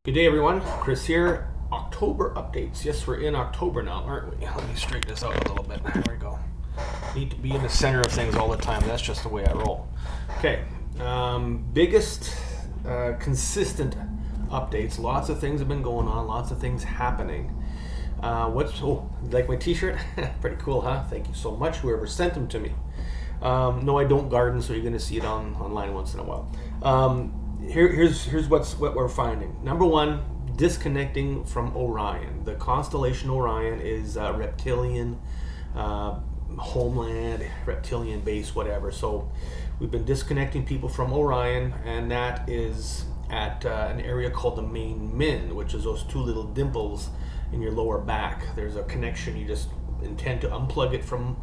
Good day, everyone. Chris here. October updates. Yes, we're in October now, aren't we? Let me straighten this out a little bit. There we go. Need to be in the center of things all the time. That's just the way I roll. Okay. Biggest consistent updates. Lots of things have been going on. Lots of things happening. You like my t-shirt? Pretty cool, huh? Thank you so much, whoever sent them to me. No, I don't garden, so you're going to see it online once in a while. Here's what we're finding. Number one, disconnecting from Orion. The constellation Orion is reptilian homeland, reptilian base, whatever. So we've been disconnecting people from Orion, and that is at an area called the main min, which is those two little dimples in your lower back. There's a connection. You just intend to unplug it from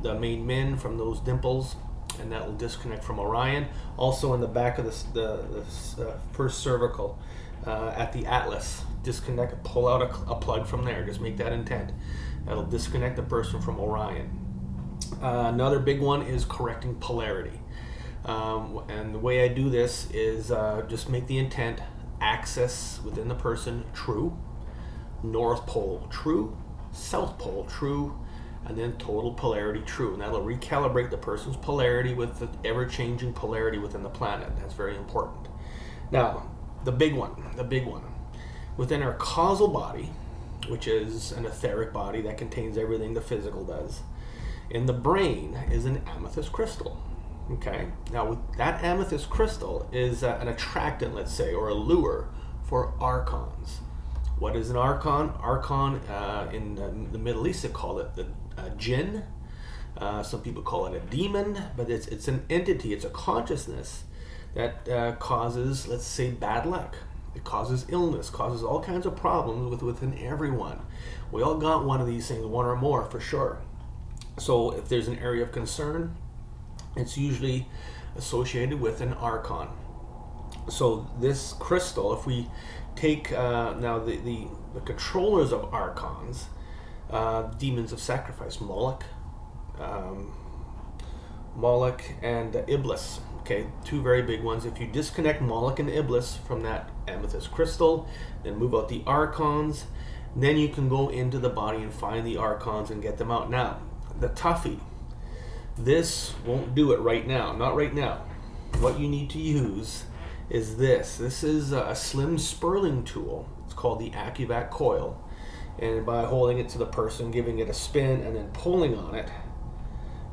the main min, from those dimples, and that will disconnect from Orion. Also in the back of the first cervical at the atlas, disconnect, pull out a plug from there. Just make that intent. That'll disconnect the person from Orion. Another big one is correcting polarity. And the way I do this is just make the intent, axis within the person true, North Pole true, South Pole true, and then total polarity true. And that'll recalibrate the person's polarity with the ever-changing polarity within the planet. That's very important. Now, the big one. Within our causal body, which is an etheric body that contains everything the physical does, in the brain is an amethyst crystal. Okay? Now, that amethyst crystal is an attractant, let's say, or a lure for Archons. What is an Archon? Archon, in the Middle East, they call it the jinn. Some people call it a demon, but it's an entity, it's a consciousness that causes, let's say, bad luck. It causes illness, causes all kinds of problems within everyone. We all got one of these things, one or more for sure. So if there's an area of concern, it's usually associated with an Archon. So this crystal, if we take now the controllers of Archons, demons of sacrifice, Moloch and Iblis. Okay, two very big ones. If you disconnect Moloch and Iblis from that amethyst crystal, then move out the Archons, then you can go into the body and find the Archons and get them out. Now, the toughie. This won't do it right now. Not right now. What you need to use is this. This is a slim spurling tool. It's called the AccuVac coil. And by holding it to the person, giving it a spin, and then pulling on it,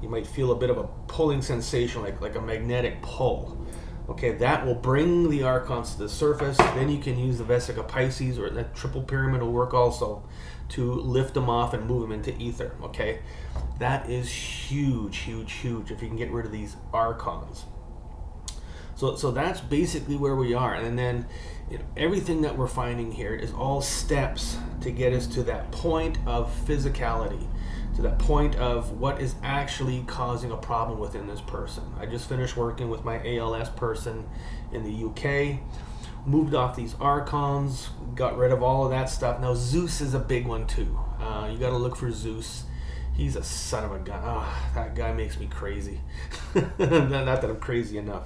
you might feel a bit of a pulling sensation, like a magnetic pull. Okay, that will bring the Archons to the surface. Then you can use the Vesica Pisces, or that triple pyramid will work also, to lift them off and move them into ether. Okay, that is huge, huge, huge if you can get rid of these Archons. So that's basically where we are. And then everything that we're finding here is all steps to get us to that point of physicality, to that point of what is actually causing a problem within this person. I just finished working with my ALS person in the UK, moved off these Archons, got rid of all of that stuff. Now Zeus is a big one too. You got to look for Zeus. He's a son of a gun. Oh, that guy makes me crazy. Not that I'm crazy enough.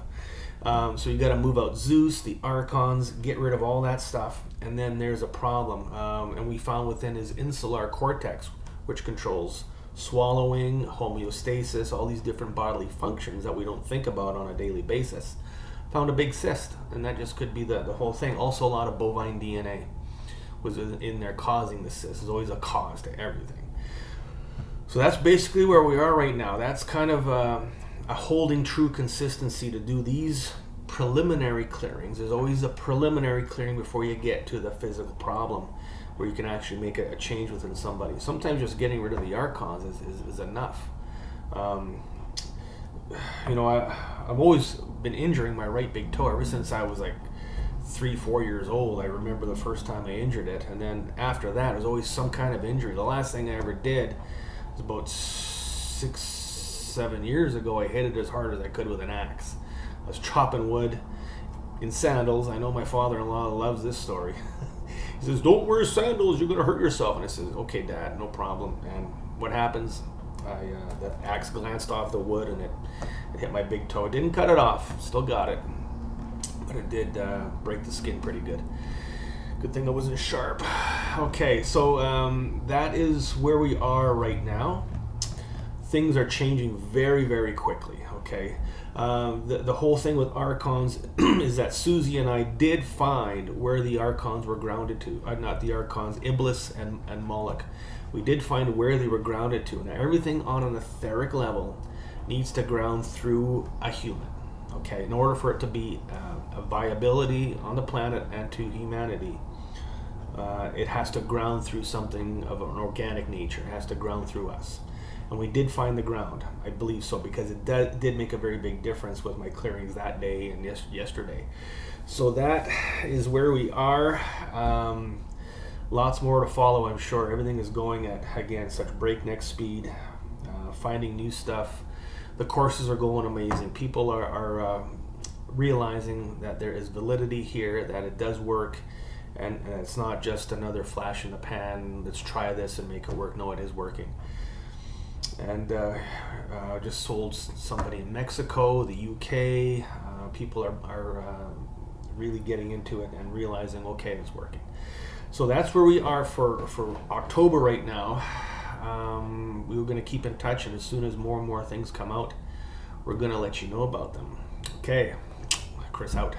So you got to move out Zeus, the Archons, get rid of all that stuff, and then there's a problem. And we found within his insular cortex, which controls swallowing, homeostasis, all these different bodily functions that we don't think about on a daily basis, found a big cyst, and that just could be the whole thing. Also, a lot of bovine DNA was in there causing the cyst. There's always a cause to everything. So that's basically where we are right now. That's kind of a holding true consistency to do these preliminary clearings. There's always a preliminary clearing before you get to the physical problem where you can actually make a change within somebody. Sometimes just getting rid of the Archons is enough. I've always been injuring my right big toe ever since I was like 3-4 years old. I remember the first time I injured it, and then after that it was always some kind of injury. The last thing I ever did was about 6-7 years ago. I hit it as hard as I could with an axe. I was chopping wood in sandals. I know my father-in-law loves this story. He says, "Don't wear sandals, you're going to hurt yourself." And I said, "Okay, Dad, no problem." And what happens? The axe glanced off the wood and it hit my big toe. It didn't cut it off. Still got it. but it did break the skin pretty good. Good thing I wasn't sharp. Okay, so that is where we are right now. Things are changing very, very quickly. Okay, the whole thing with Archons is that Susie and I did find where the Archons were grounded to. Not the Archons, Iblis and Moloch. We did find where they were grounded to. Now everything on an etheric level needs to ground through a human. Okay, in order for it to be a viability on the planet and to humanity, it has to ground through something of an organic nature. It has to ground through us. And we did find the ground, I believe so, because it did make a very big difference with my clearings that day and yesterday. So that is where we are. Lots more to follow, I'm sure. Everything is going at, again, such breakneck speed, finding new stuff. The courses are going amazing. People are realizing that there is validity here, that it does work, and it's not just another flash in the pan, let's try this and make it work. No, it is working. And just sold somebody in Mexico, the UK. People are really getting into it and realizing, okay, it's working. So that's where we are for October right now. We're going to keep in touch, and as soon as more and more things come out, we're going to let you know about them. Okay, Chris out.